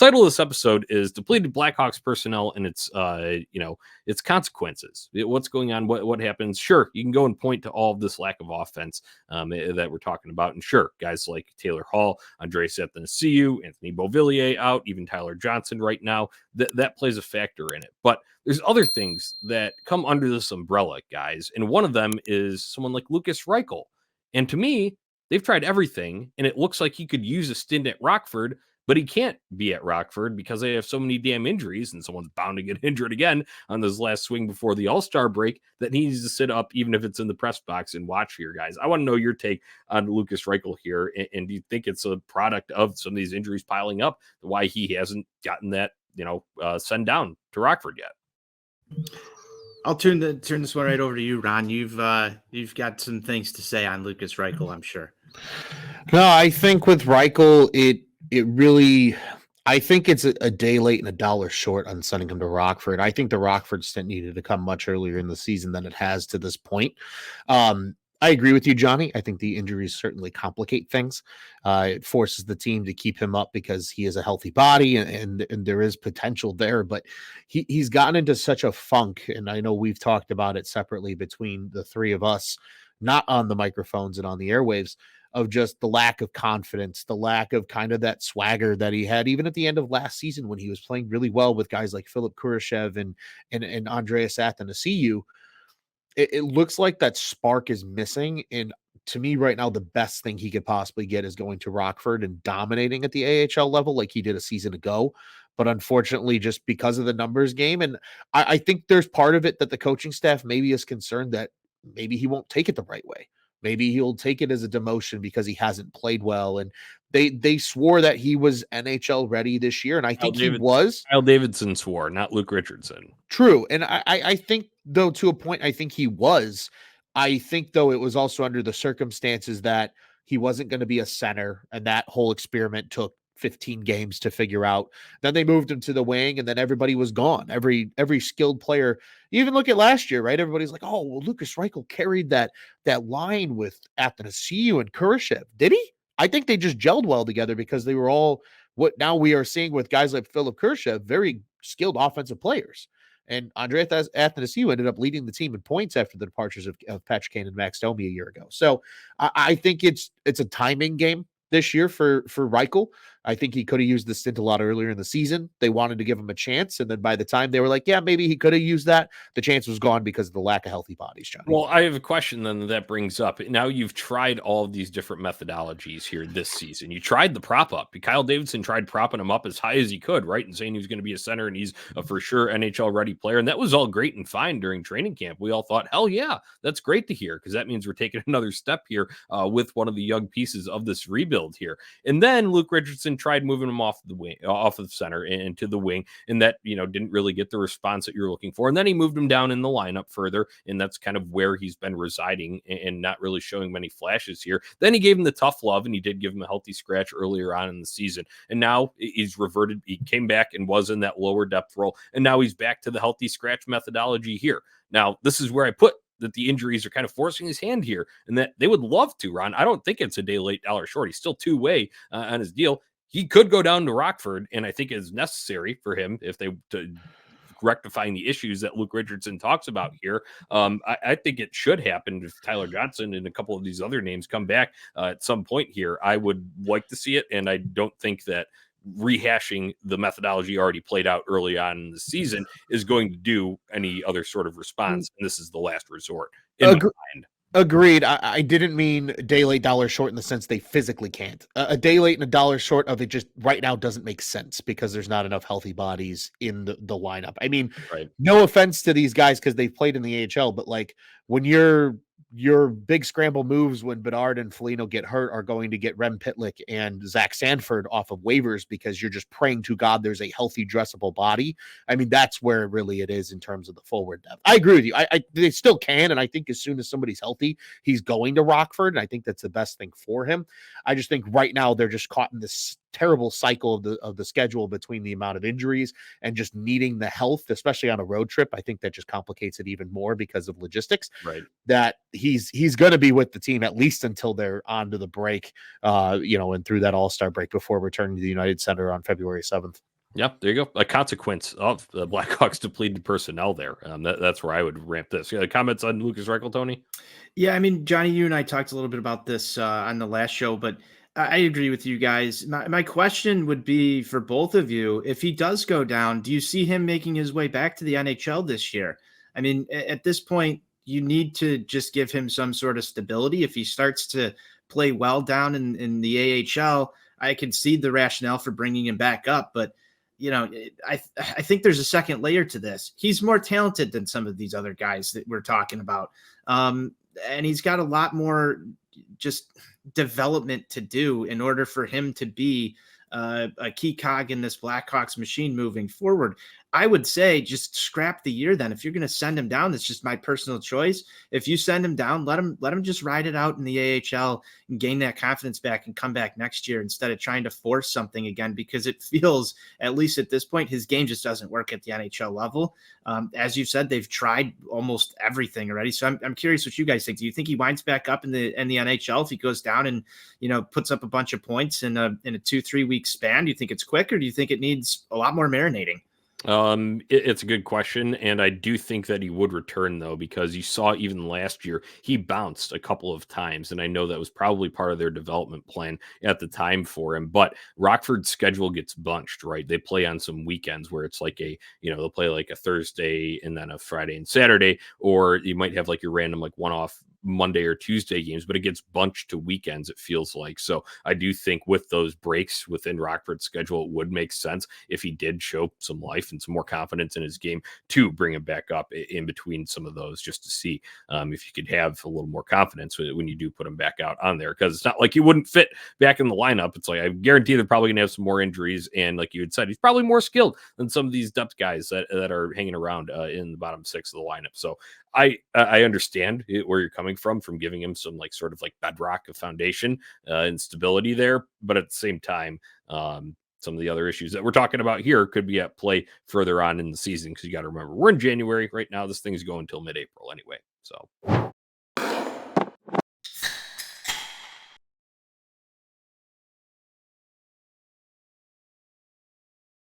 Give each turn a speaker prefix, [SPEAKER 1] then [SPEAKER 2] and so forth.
[SPEAKER 1] title of this episode is Depleted Blackhawks Personnel and its consequences. What's going on? What happens? Sure, you can go and point to all of this lack of offense that we're talking about. And sure, guys like Taylor Hall, Andreas Athanasiou, Anthony Beauvillier out, even Tyler Johnson right now, that plays a factor in it. But there's other things that come under this umbrella, guys. And one of them is someone like Lukas Reichel. And to me, they've tried everything, and it looks like he could use a stint at Rockford, but he can't be at Rockford because they have so many damn injuries, and someone's bound to get injured again on this last swing before the All-Star break that he needs to sit up, even if it's in the press box, and watch here, guys. I want to know your take on Lukas Reichel here, and do you think it's a product of some of these injuries piling up, why he hasn't gotten that, send down to Rockford yet?
[SPEAKER 2] I'll turn this one right over to you, Ron. You've got some things to say on Lukas Reichel, I'm sure.
[SPEAKER 3] No, I think with Reichel, it really, I think it's a day late and a dollar short on sending him to Rockford. I think the Rockford stint needed to come much earlier in the season than it has to this point. I agree with you, Johnny. I think the injuries certainly complicate things. It forces the team to keep him up because he has a healthy body and there is potential there, but he's gotten into such a funk. And I know we've talked about it separately between the three of us, not on the microphones and on the airwaves, of just the lack of confidence, the lack of kind of that swagger that he had even at the end of last season when he was playing really well with guys like Philip Kurashev and Andreas Athanasiou. It looks like that spark is missing. And to me right now, the best thing he could possibly get is going to Rockford and dominating at the AHL level like he did a season ago. But unfortunately, just because of the numbers game, and I think there's part of it that the coaching staff maybe is concerned that maybe he won't take it the right way. Maybe he'll take it as a demotion because he hasn't played well. And they swore that he was NHL ready this year. And I think he was.
[SPEAKER 1] Kyle Davidson swore, not Luke Richardson.
[SPEAKER 3] True. And I think, though, to a point, I think he was. I think, though, it was also under the circumstances that he wasn't going to be a center. And that whole experiment took 15 games to figure out. Then they moved him to the wing, and then everybody was gone. Every skilled player. You even look at last year, right? Everybody's like, "Oh, well, Lukas Reichel carried that line with Athanasiou and Kurashev." Did he? I think they just gelled well together because they were all what now we are seeing with guys like Philip Kurashev, very skilled offensive players. And Andreas Athanasiou ended up leading the team in points after the departures of Patrick Kane and Max Domi a year ago. So I think it's a timing game this year for Reichel. I think he could have used the stint a lot earlier in the season. They wanted to give him a chance. And then by the time they were like, yeah, maybe he could have used that, the chance was gone because of the lack of healthy bodies, Johnny.
[SPEAKER 1] Well, I have a question then that brings up. Now you've tried all of these different methodologies here this season. You tried the prop up. Kyle Davidson tried propping him up as high as he could, right? And saying he was going to be a center and he's a for sure NHL ready player. And that was all great and fine during training camp. We all thought, hell yeah, that's great to hear because that means we're taking another step here with one of the young pieces of this rebuild here. And then Luke Richardson tried moving him off the wing, off of center and to the wing, and that didn't really get the response that you're looking for. And then he moved him down in the lineup further, and that's kind of where he's been residing and not really showing many flashes here. Then he gave him the tough love, and he did give him a healthy scratch earlier on in the season. And now he's reverted. He came back and was in that lower depth role, and now he's back to the healthy scratch methodology here. Now, this is where I put that the injuries are kind of forcing his hand here, and that they would love to, Ron. I don't think it's a day late, dollar short. He's still two-way on his deal. He could go down to Rockford, and I think it's necessary for him if they rectifying the issues that Luke Richardson talks about here. I think it should happen if Tyler Johnson and a couple of these other names come back at some point here. I would like to see it, and I don't think that rehashing the methodology already played out early on in the season is going to do any other sort of response. And this is the last resort in my mind.
[SPEAKER 3] Agreed. I didn't mean day late, dollar short in the sense they physically can't. A day late and a dollar short of it just right now doesn't make sense because there's not enough healthy bodies in the lineup. I mean, right. No offense to these guys because they've played in the AHL, but like when your big scramble moves when Bedard and Foligno get hurt are going to get Rem Pitlick and Zach Sanford off of waivers because you're just praying to God there's a healthy, dressable body. I mean, that's where really it is in terms of the forward depth. I agree with you. They still can, and I think as soon as somebody's healthy, he's going to Rockford, and I think that's the best thing for him. I just think right now they're just caught in this terrible cycle of the schedule between the amount of injuries and just needing the health, especially on a road trip. I think that just complicates it even more because of logistics.
[SPEAKER 1] Right.
[SPEAKER 3] That he's going to be with the team at least until they're on to the break, and through that All-Star break before returning to the United Center on February 7th.
[SPEAKER 1] Yep, there you go. A consequence of the Blackhawks depleted personnel there. That's where I would ramp this. Yeah, comments on Lukas Reichel, Tony?
[SPEAKER 2] Yeah, I mean, Johnny, you and I talked a little bit about this on the last show, but I agree with you guys. My question would be for both of you: if he does go down, do you see him making his way back to the NHL this year? I mean, at this point, you need to just give him some sort of stability. If he starts to play well down in the AHL, I can see the rationale for bringing him back up, but I think there's a second layer to this. He's more talented than some of these other guys that we're talking about. And he's got a lot more just development to do in order for him to be a key cog in this Blackhawks machine moving forward. I would say just scrap the year then. If you're going to send him down, that's just my personal choice. If you send him down, let him just ride it out in the AHL and gain that confidence back and come back next year instead of trying to force something again, because it feels, at least at this point, his game just doesn't work at the NHL level. As you said, they've tried almost everything already. So I'm curious what you guys think. Do you think he winds back up in the NHL if he goes down and puts up a bunch of points in a 2-3 week span? Do you think it's quick, or do you think it needs a lot more marinating?
[SPEAKER 1] It's a good question, and I do think that he would return, though, because you saw even last year he bounced a couple of times, and I know that was probably part of their development plan at the time for him. But Rockford's schedule gets bunched, right? They play on some weekends where it's like they'll play like a Thursday and then a Friday and Saturday, or you might have like your random like one-off Monday or Tuesday games, but it gets bunched to weekends, it feels like. So I do think with those breaks within Rockford's schedule, it would make sense if he did show some life and some more confidence in his game to bring him back up in between some of those, just to see if you could have a little more confidence when you do put him back out on there, because it's not like he wouldn't fit back in the lineup. It's like I guarantee they're probably gonna have some more injuries, and like you had said, he's probably more skilled than some of these depth guys that are hanging around in the bottom six of the lineup. So I understand where you're coming from giving him some like sort of like bedrock of foundation and stability there, but at the same time, some of the other issues that we're talking about here could be at play further on in the season, because you got to remember we're in January right now. This thing's going until mid-April anyway. So